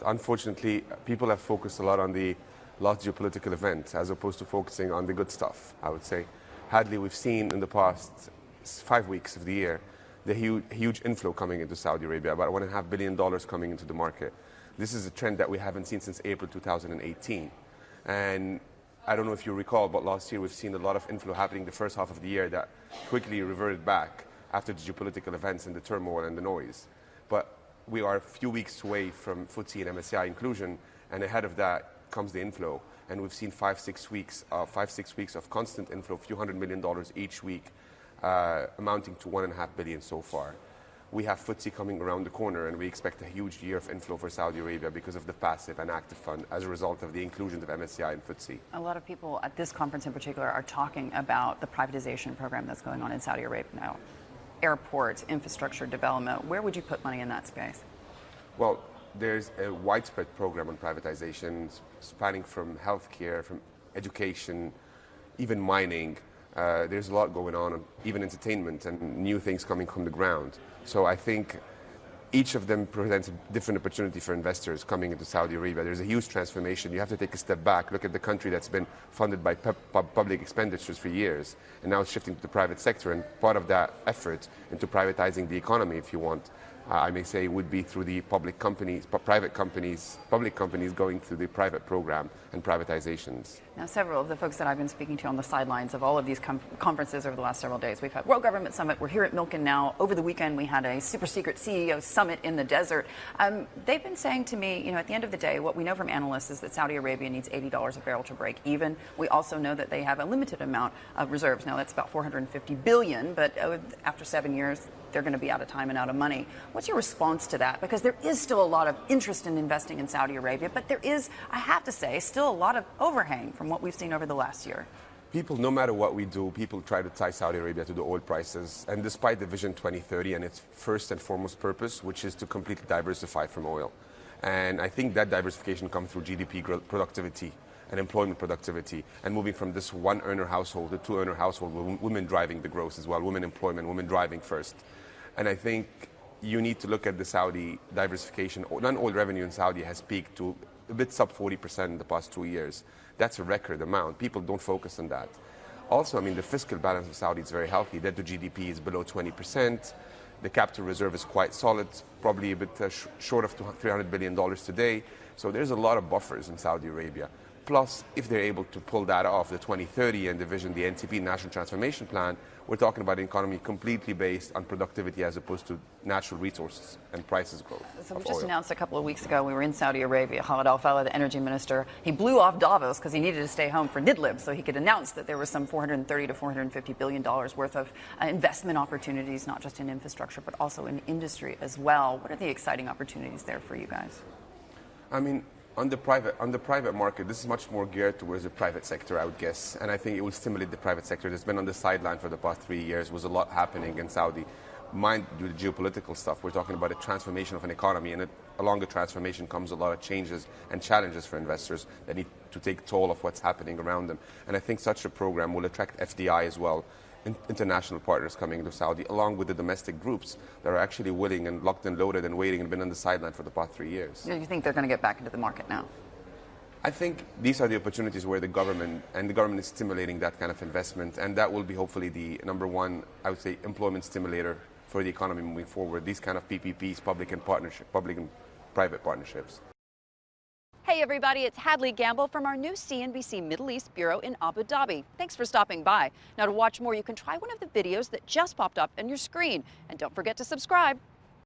Unfortunately, people have focused a lot on the last geopolitical event as opposed to focusing on the good stuff, I would say. Hardly we've seen in the past 5 weeks of the year the huge inflow coming into Saudi Arabia, about $1.5 billion coming into the market. This is a trend that we haven't seen since April 2018. And I don't know if you recall, but last year we've seen a lot of inflow happening the first half of the year that quickly reverted back after the geopolitical events and the turmoil and the noise. But we are a few weeks away from FTSE and MSCI inclusion, and ahead of that comes the inflow. And we've seen 5-6 weeks of constant inflow, a few $100 million each week, amounting to $1.5 billion so far. We have FTSE coming around the corner, and we expect a huge year of inflow for Saudi Arabia because of the passive and active fund as a result of the inclusion of MSCI and FTSE. A lot of people at this conference in particular are talking about the privatization program that's going on in Saudi Arabia now. Airports, infrastructure development. Where would you put money in that space? Well, there's a widespread program on privatization spanning from healthcare, from education, even mining. There's a lot going on, even entertainment and new things coming from the ground. So I think each of them presents a different opportunity for investors coming into Saudi Arabia. There's a huge transformation. You have to take a step back, look at the country that's been funded by public expenditures for years, and now it's shifting to the private sector. And part of that effort into privatizing the economy, if you want, I may say, would be through the public companies going through the private program and privatizations. Now, several of the folks that I've been speaking to on the sidelines of all of these conferences over the last several days, we've had World Government Summit, we're here at Milken now. Over the weekend, we had a super secret CEO summit in the desert. They've been saying to me, at the end of the day, what we know from analysts is that Saudi Arabia needs $80 a barrel to break even. We also know that they have a limited amount of reserves. Now, that's about $450 billion, but after 7 years, they're going to be out of time and out of money. What's your response to that? Because there is still a lot of interest in investing in Saudi Arabia, but there is, I have to say, still a lot of overhang from what we've seen over the last year. People, no matter what we do, people try to tie Saudi Arabia to the oil prices. And despite the Vision 2030 and its first and foremost purpose, which is to completely diversify from oil. And I think that diversification comes through GDP productivity and employment productivity, and moving from this one-earner household to two-earner household with women driving the growth as well, women employment, women driving first. And I think you need to look at the Saudi diversification. Non-oil revenue in Saudi has peaked to a bit sub 40% in the past 2 years. That's a record amount. People don't focus on that. Also, the fiscal balance of Saudi is very healthy. Debt to GDP is below 20%. The capital reserve is quite solid, probably a bit short of $300 billion today. So there's a lot of buffers in Saudi Arabia. Plus, if they're able to pull that off, the 2030 and the vision, the NTP, National Transformation Plan, we're talking about an economy completely based on productivity as opposed to natural resources and prices growth. So we just announced a couple of weeks ago, we were in Saudi Arabia. Khalid Al-Falih, the energy minister, he blew off Davos because he needed to stay home for Nidlib, so he could announce that there was some $430 to $450 billion worth of investment opportunities, not just in infrastructure, but also in industry as well. What are the exciting opportunities there for you guys? On the private market, this is much more geared towards the private sector, I would guess. And I think it will stimulate the private sector. That's been on the sideline for the past 3 years. Was a lot happening in Saudi. Mind you, the geopolitical stuff, we're talking about a transformation of an economy. And along the transformation comes a lot of changes and challenges for investors that need to take toll of what's happening around them. And I think such a program will attract FDI as well. International partners coming into Saudi, along with the domestic groups that are actually willing and locked and loaded and waiting and been on the sideline for the past 3 years. Do you think they're going to get back into the market now? I think these are the opportunities where the government is stimulating that kind of investment, and that will be hopefully the number one, I would say, employment stimulator for the economy moving forward. These kind of PPPs, public and private partnerships. Hey everybody, it's Hadley Gamble from our new CNBC Middle East Bureau in Abu Dhabi. Thanks for stopping by. Now to watch more, you can try one of the videos that just popped up on your screen. And don't forget to subscribe.